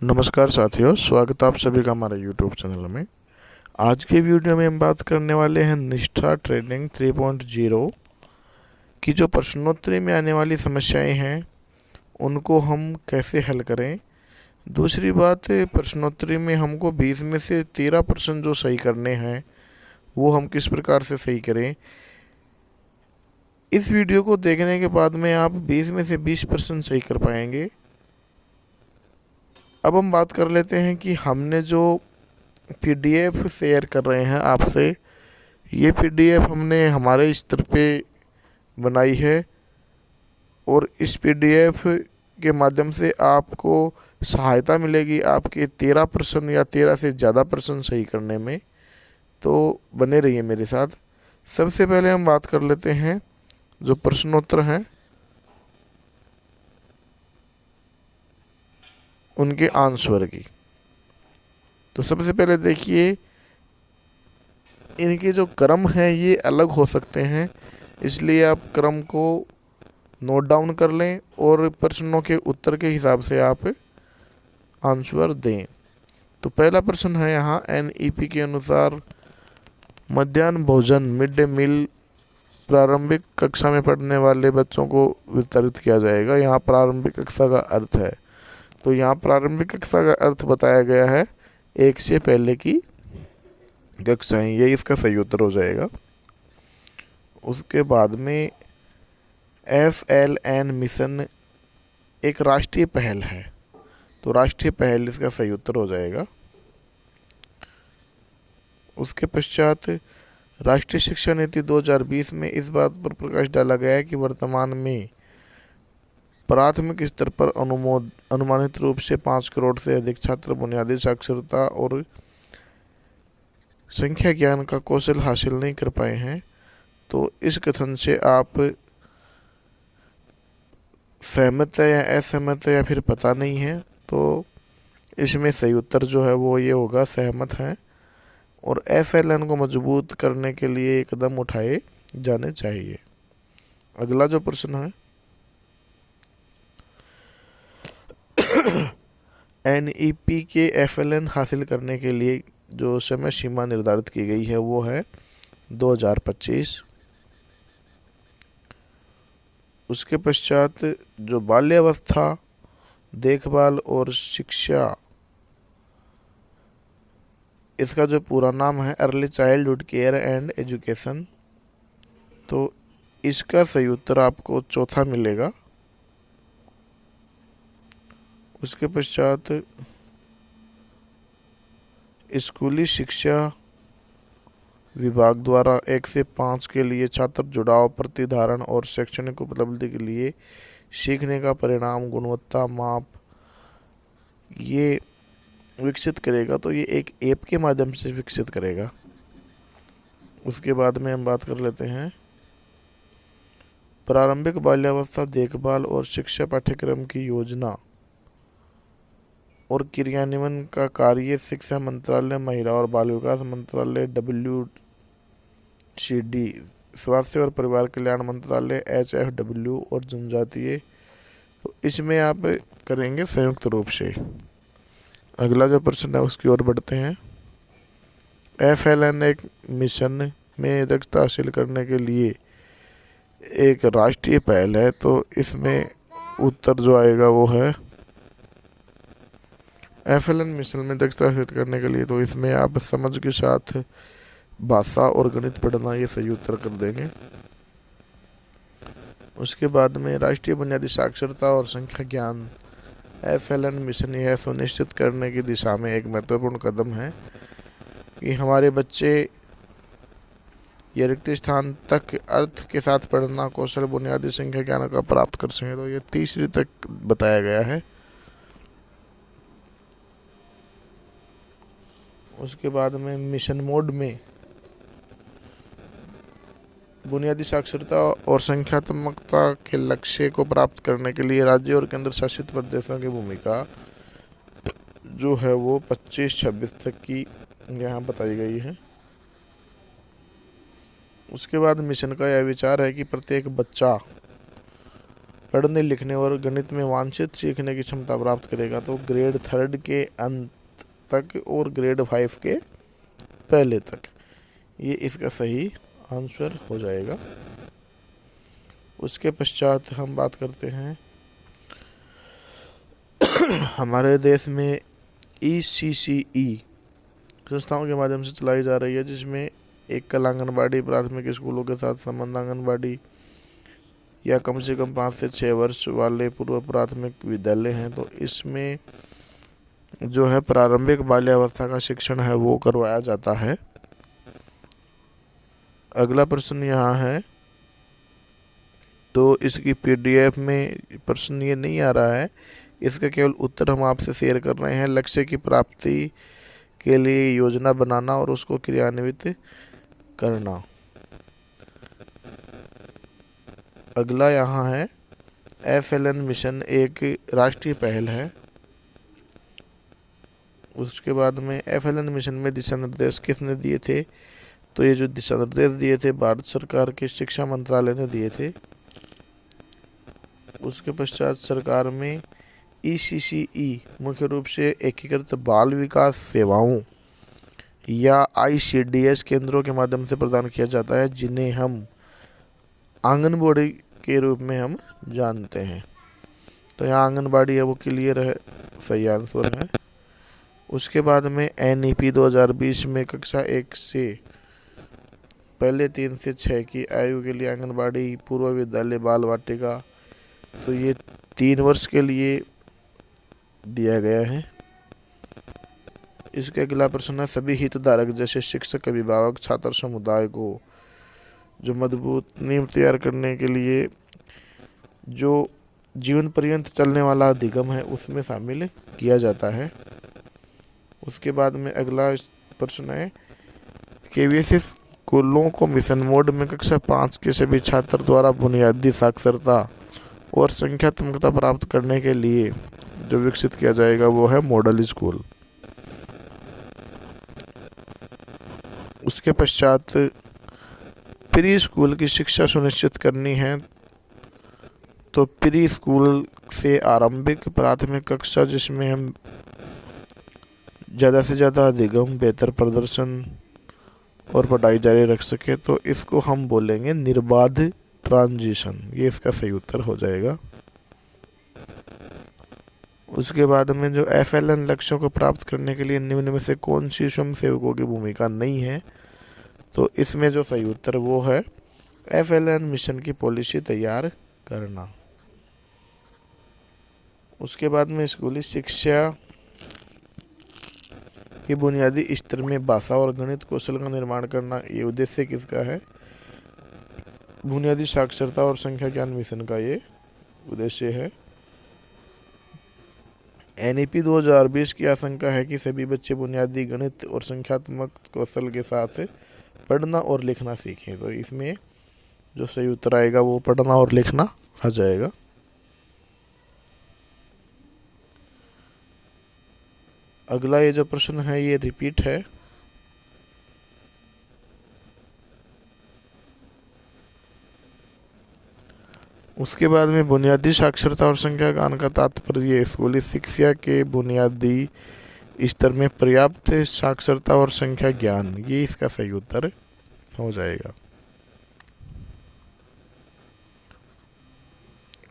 नमस्कार साथियों, स्वागत है आप सभी का हमारे YouTube चैनल में। आज के वीडियो में हम बात करने वाले हैं निष्ठा ट्रेनिंग 3.0 की जो प्रश्नोत्तरी में आने वाली समस्याएं हैं उनको हम कैसे हल करें। दूसरी बात, प्रश्नोत्तरी में हमको 20 में से 13% जो सही करने हैं वो हम किस प्रकार से सही करें। इस वीडियो को देखने के बाद में आप 20 में से 20% सही कर पाएंगे। अब हम बात कर लेते हैं कि हमने जो पीडीएफ शेयर कर रहे हैं आपसे, ये पीडीएफ हमने हमारे स्तर पे बनाई है और इस पीडीएफ के माध्यम से आपको सहायता मिलेगी आपके 13% या 13 से ज़्यादा प्रश्न सही करने में। तो बने रहिए मेरे साथ। सबसे पहले हम बात कर लेते हैं जो प्रश्नोत्तर हैं उनके आंसर की। तो सबसे पहले देखिए, इनके जो क्रम हैं ये अलग हो सकते हैं, इसलिए आप क्रम को नोट डाउन कर लें और प्रश्नों के उत्तर के हिसाब से आप आंसर दें। तो पहला प्रश्न है यहाँ, एनईपी के अनुसार मध्याह्न भोजन मिड डे मील प्रारंभिक कक्षा में पढ़ने वाले बच्चों को वितरित किया जाएगा। यहाँ प्रारंभिक कक्षा का अर्थ है, तो यहाँ प्रारंभिक कक्षा का अर्थ बताया गया है 1 से पहले की कक्षाएं, ये इसका सही उत्तर हो जाएगा। उसके बाद में FLN मिशन एक राष्ट्रीय पहल है, तो राष्ट्रीय पहल इसका सही उत्तर हो जाएगा। उसके पश्चात राष्ट्रीय शिक्षा नीति 2020 में इस बात पर प्रकाश डाला गया है कि वर्तमान में प्राथमिक स्तर पर अनुमानित रूप से 5 करोड़ से अधिक छात्र बुनियादी साक्षरता और संख्या ज्ञान का कौशल हासिल नहीं कर पाए हैं। तो इस कथन से आप सहमत है या असहमत है या फिर पता नहीं है, तो इसमें सही उत्तर जो है वो ये होगा, सहमत हैं। और FLN को मजबूत करने के लिए कदम उठाए जाने चाहिए। अगला जो प्रश्न है, NEP के FLN हासिल करने के लिए जो समय सीमा निर्धारित की गई है वो है 2025। उसके पश्चात जो बाल्यावस्था देखभाल और शिक्षा, इसका जो पूरा नाम है early childhood care and education, तो इसका सही उत्तर आपको चौथा मिलेगा। उसके पश्चात स्कूली शिक्षा विभाग द्वारा 1 से 5 के लिए छात्र जुड़ाव प्रतिधारण और शैक्षणिक उपलब्धि के लिए सीखने का परिणाम गुणवत्ता माप ये विकसित करेगा, तो ये एक ऐप के माध्यम से विकसित करेगा। उसके बाद में हम बात कर लेते हैं प्रारंभिक बाल्यावस्था देखभाल और शिक्षा पाठ्यक्रम की योजना और क्रियान्वयन का कार्य शिक्षा मंत्रालय, महिला और बाल विकास मंत्रालय WCD, स्वास्थ्य और परिवार कल्याण मंत्रालय HFW और जनजातीय, तो इसमें आप करेंगे संयुक्त रूप से। अगला जो प्रश्न है उसकी ओर बढ़ते हैं। FLN एक मिशन में दक्षता हासिल करने के लिए एक राष्ट्रीय पहल है, तो इसमें उत्तर जो आएगा वो है FLN मिशन में दक्षता हासिल करने के लिए, तो इसमें आप समझ के साथ भाषा और गणित पढ़ना ये सही उत्तर कर देंगे। उसके बाद में राष्ट्रीय बुनियादी साक्षरता और संख्या ज्ञान FLN मिशन यह सुनिश्चित करने की दिशा में एक महत्वपूर्ण कदम है कि हमारे बच्चे ये रिक्त स्थान तक अर्थ के साथ पढ़ना कौशल बुनियादी संख्या ज्ञान का प्राप्त कर सकें, तो ये तीसरी तक बताया गया है। उसके बाद में मिशन मोड में बुनियादी साक्षरता और संख्यात्मकता के लक्ष्य को प्राप्त करने के लिए राज्य और केंद्र शासित प्रदेशों की भूमिका जो है वो 25-26 तक की यहाँ बताई गई है। उसके बाद मिशन का यह विचार है कि प्रत्येक बच्चा पढ़ने लिखने और गणित में वांछित सीखने की क्षमता प्राप्त करेगा। तो ग्रेड 3 के अंत तक और ग्रेड 5 के पहले तक, ये इसका सही आंसर हो जाएगा। उसके पश्चात हम बात करते हैं हमारे देश में ECCE संस्थाओं के माध्यम से चलाई जा रही है, जिसमें एकल आंगनबाड़ी प्राथमिक स्कूलों के साथ संबंध आंगनबाड़ी या कम से कम 5 से 6 वर्ष वाले पूर्व प्राथमिक विद्यालय हैं। तो इसमें जो है प्रारंभिक बाल्यावस्था का शिक्षण है वो करवाया जाता है। अगला प्रश्न यहाँ है, तो इसकी PDF में प्रश्न ये नहीं आ रहा है, इसका केवल उत्तर हम आपसे शेयर कर रहे हैं। लक्ष्य की प्राप्ति के लिए योजना बनाना और उसको क्रियान्वित करना। अगला यहाँ है, FLN मिशन एक राष्ट्रीय पहल है। उसके बाद में FLN मिशन में दिशा निर्देश किसने दिए थे? तो ये जो दिशा निर्देश दिए थे भारत सरकार के शिक्षा मंत्रालय ने दिए थे। उसके पश्चात सरकार में ECCE मुख्य रूप से एकीकृत बाल विकास सेवाओं या ICDS केंद्रों के माध्यम से प्रदान किया जाता है, जिन्हें हम आंगनबाड़ी के रूप में हम जानते हैं। तो यहाँ आंगनबाड़ी है वो क्लियर है, सही आंसर है। उसके बाद में NEP 2020 में कक्षा 1 से पहले 3 से 6 की आयु के लिए आंगनबाड़ी, पूर्व विद्यालय, बाल वाटिका, तो ये 3 वर्ष के लिए दिया गया है। इसके अगला प्रश्न है, सभी हितधारक जैसे शिक्षक, अभिभावक, छात्र समुदाय को जो मजबूत नींव तैयार करने के लिए जो जीवन पर्यंत चलने वाला अधिगम है उसमें शामिल किया जाता है। उसके बाद में अगला प्रश्न है, KVS स्कूलों को मिशन मोड में कक्षा 5 के सभी छात्र द्वारा बुनियादी साक्षरता और संख्यात्मकता प्राप्त करने के लिए जो विकसित किया जाएगा वो है मॉडल स्कूल। उसके पश्चात प्री स्कूल की शिक्षा सुनिश्चित करनी है। तो प्री स्कूल से आरंभिक प्राथमिक कक्षा, जिसमें हम ज़्यादा से ज़्यादा अधिगम, बेहतर प्रदर्शन और पढ़ाई जारी रख सके, तो इसको हम बोलेंगे निर्बाध ट्रांजिशन। ये इसका सही उत्तर हो जाएगा। उसके बाद में जो FLN लक्ष्यों को प्राप्त करने के लिए निम्न में से कौन सी स्वयंसेवकों की भूमिका नहीं है? तो इसमें जो सही उत्तर वो है FLN मिशन की पॉलिसी तैयार करना। उसके बाद में स्कूली शिक्षा के बुनियादी स्तर में भाषा और गणित कौशल का निर्माण करना, ये उद्देश्य किसका है? बुनियादी साक्षरता और संख्या ज्ञान मिशन का ये उद्देश्य है। NEP 2020 की आशंका है कि सभी बच्चे बुनियादी गणित और संख्यात्मक कौशल के साथ पढ़ना और लिखना सीखें। तो इसमें जो सही उत्तर आएगा वो पढ़ना और लिखना आ जाएगा। अगला ये जो प्रश्न है ये रिपीट है। उसके बाद में बुनियादी साक्षरता और संख्या ज्ञान का तात्पर्य स्कूली शिक्षा के बुनियादी स्तर में पर्याप्त साक्षरता और संख्या ज्ञान, ये इसका सही उत्तर हो जाएगा।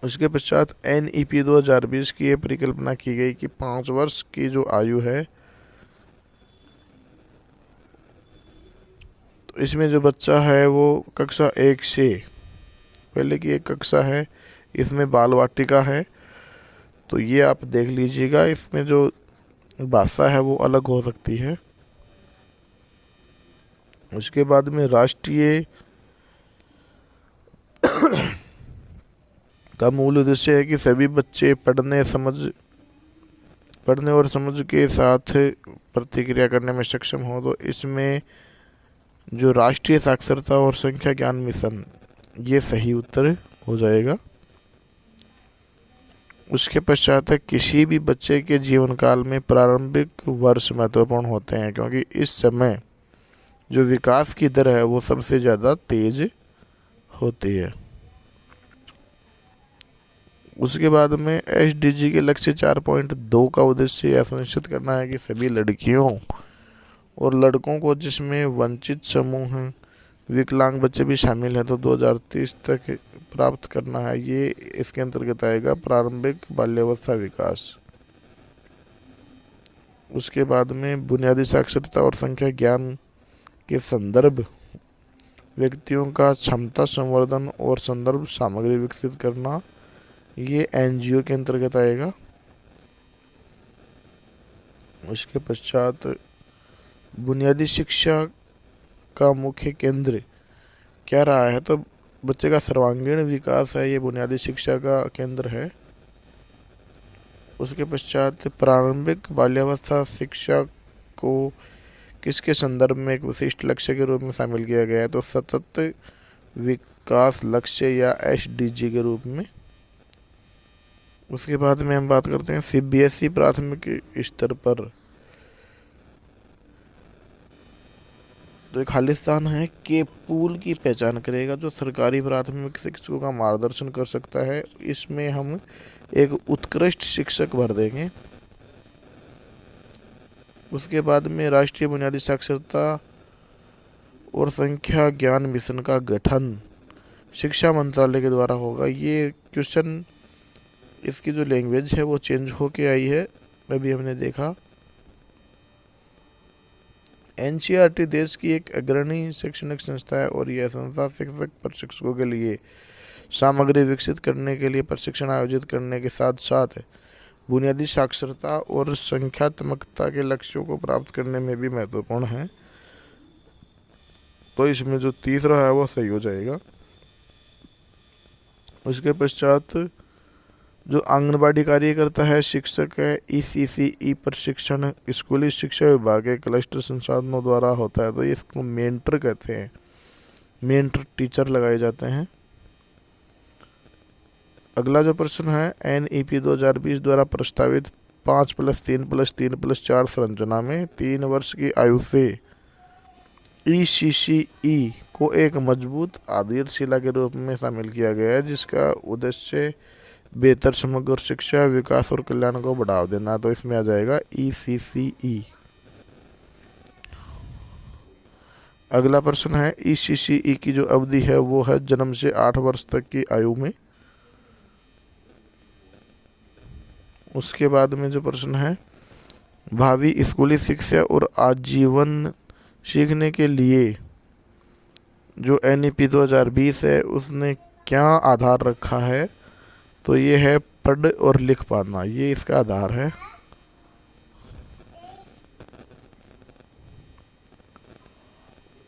उसके पश्चात NEP 2020 की ये परिकल्पना की गई कि 5 वर्ष की जो आयु है, तो इसमें जो बच्चा है वो कक्षा 1 से पहले की एक कक्षा है, इसमें बाल वाटिका है। तो ये आप देख लीजिएगा, इसमें जो भाषा है वो अलग हो सकती है। उसके बाद में राष्ट्रीय का मूल उद्देश्य है कि सभी बच्चे पढ़ने और समझ के साथ प्रतिक्रिया करने में सक्षम हो। तो इसमें जो राष्ट्रीय साक्षरता और संख्या ज्ञान मिशन, ये सही उत्तर हो जाएगा। उसके पश्चात किसी भी बच्चे के जीवन काल में प्रारंभिक वर्ष महत्वपूर्ण होते हैं, क्योंकि इस समय जो विकास की दर है वो सबसे ज़्यादा तेज होती है। उसके बाद में SDG के लक्ष्य 4.2 का उद्देश्य यह सुनिश्चित करना है कि सभी लड़कियों और लड़कों को, जिसमें वंचित समूह हैं, विकलांग बच्चे भी शामिल हैं, तो 2030 तक प्राप्त करना है। ये इसके अंतर्गत आएगा प्रारंभिक बाल्यावस्था विकास। उसके बाद में बुनियादी साक्षरता और संख्या ज्ञान के संदर्भ, व्यक्तियों का क्षमता संवर्धन और संदर्भ सामग्री विकसित करना, ये NGO के अंतर्गत आएगा। उसके पश्चात बुनियादी शिक्षा का मुख्य केंद्र क्या रहा है, तो बच्चे का सर्वांगीण विकास है, ये बुनियादी शिक्षा का केंद्र है। उसके पश्चात प्रारंभिक बाल्यावस्था शिक्षा को किसके संदर्भ में एक विशिष्ट लक्ष्य के रूप में शामिल किया गया है, तो सतत विकास लक्ष्य या SDG के रूप में। उसके बाद में हम बात करते हैं CBSE प्राथमिक स्तर पर जो एक खाली स्थान है के पूल की पहचान करेगा, जो सरकारी प्राथमिक शिक्षकों का मार्गदर्शन कर सकता है। इसमें हम एक उत्कृष्ट शिक्षक भर देंगे। उसके बाद में राष्ट्रीय बुनियादी साक्षरता और संख्या ज्ञान मिशन का गठन शिक्षा मंत्रालय के द्वारा होगा। ये क्वेश्चन, इसकी जो लैंग्वेज है वो चेंज होके आई है, अभी हमने देखा। NCERT देश की एक अग्रणी शैक्षणिक संस्था है और यह संस्था शिक्षक प्रशिक्षकों के लिए सामग्री विकसित करने के लिए प्रशिक्षण आयोजित करने के साथ साथ बुनियादी साक्षरता और संख्यात्मकता के लक्ष्यों को प्राप्त करने में भी महत्वपूर्ण है। तो इसमें जो तीसरा है वो सही हो जाएगा। उसके पश्चात जो आंगनबाड़ी कार्यकर्ता है, शिक्षक है, ECCE प्रशिक्षण स्कूली शिक्षा विभाग के क्लस्टर संसाधनों द्वारा होता है, तो इसको मेंटर कहते हैं। मेंटर टीचर लगाए जाते हैं। अगला जो प्रश्न है, NEP 2020 द्वारा प्रस्तावित 5+3+3+4 संरचना में 3 वर्ष की आयु से ECCE को एक मजबूत आधारशिला के रूप में शामिल किया गया है, जिसका उद्देश्य बेहतर समग्र शिक्षा, विकास और कल्याण को बढ़ावा देना। तो इसमें आ जाएगा ECCE। अगला प्रश्न है, ECCE की जो अवधि है वो है जन्म से 8 वर्ष तक की आयु में। उसके बाद में जो प्रश्न है, भावी स्कूली शिक्षा और आजीवन सीखने के लिए जो NEP 2020 है उसने क्या आधार रखा है, तो ये है पढ़ और लिख पाना, ये इसका आधार है।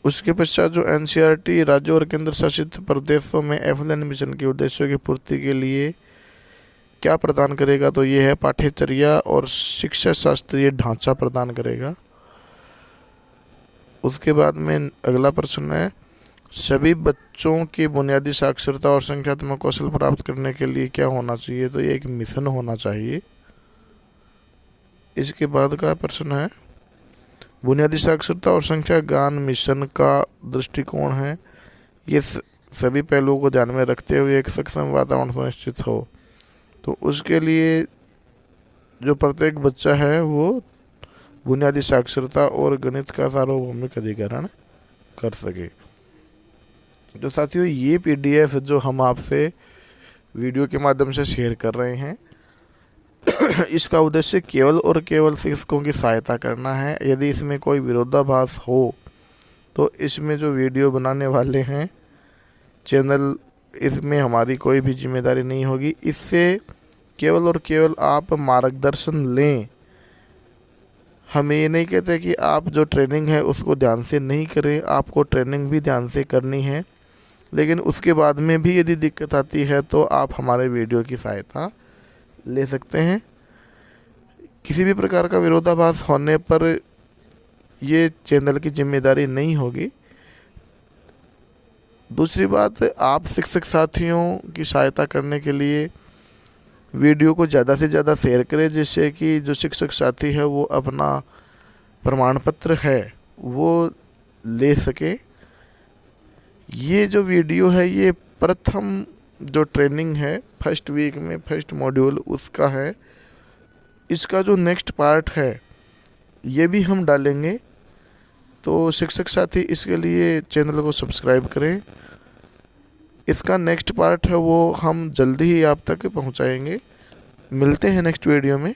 उसके पश्चात जो NCERT राज्यों और केंद्र शासित प्रदेशों में FLN मिशन के उद्देश्यों की पूर्ति के लिए क्या प्रदान करेगा, तो ये है पाठ्यचर्या और शिक्षा शास्त्रीय ढांचा प्रदान करेगा। उसके बाद में अगला प्रश्न है, सभी बच्चों की बुनियादी साक्षरता और संख्यात्मक कौशल प्राप्त करने के लिए क्या होना चाहिए, तो ये एक मिशन होना चाहिए। इसके बाद का प्रश्न है, बुनियादी साक्षरता और संख्या ज्ञान मिशन का दृष्टिकोण है, ये सभी पहलुओं को ध्यान में रखते हुए एक सक्षम वातावरण सुनिश्चित हो। तो उसके लिए जो प्रत्येक बच्चा है वो बुनियादी साक्षरता और गणित का सार्वभौमिक अधिकरण कर सके। तो साथियों, ये PDF जो हम आपसे वीडियो के माध्यम से शेयर कर रहे हैं इसका उद्देश्य केवल और केवल शिक्षकों की सहायता करना है। यदि इसमें कोई विरोधाभास हो तो इसमें जो वीडियो बनाने वाले हैं चैनल, इसमें हमारी कोई भी जिम्मेदारी नहीं होगी। इससे केवल और केवल आप मार्गदर्शन लें। हम ये नहीं कहते कि आप जो ट्रेनिंग है उसको ध्यान से नहीं करें, आपको ट्रेनिंग भी ध्यान से करनी है, लेकिन उसके बाद में भी यदि दिक्कत आती है तो आप हमारे वीडियो की सहायता ले सकते हैं। किसी भी प्रकार का विरोधाभास होने पर ये चैनल की जिम्मेदारी नहीं होगी। दूसरी बात, आप शिक्षक साथियों की सहायता करने के लिए वीडियो को ज़्यादा से ज़्यादा शेयर करें, जिससे कि जो शिक्षक साथी है वो अपना प्रमाण पत्र है वो ले सके। ये जो वीडियो है ये प्रथम जो ट्रेनिंग है फर्स्ट वीक में फर्स्ट मॉड्यूल उसका है, इसका जो नेक्स्ट पार्ट है ये भी हम डालेंगे। तो शिक्षक साथी इसके लिए चैनल को सब्सक्राइब करें। इसका नेक्स्ट पार्ट है वो हम जल्दी ही आप तक पहुंचाएंगे। मिलते हैं नेक्स्ट वीडियो में।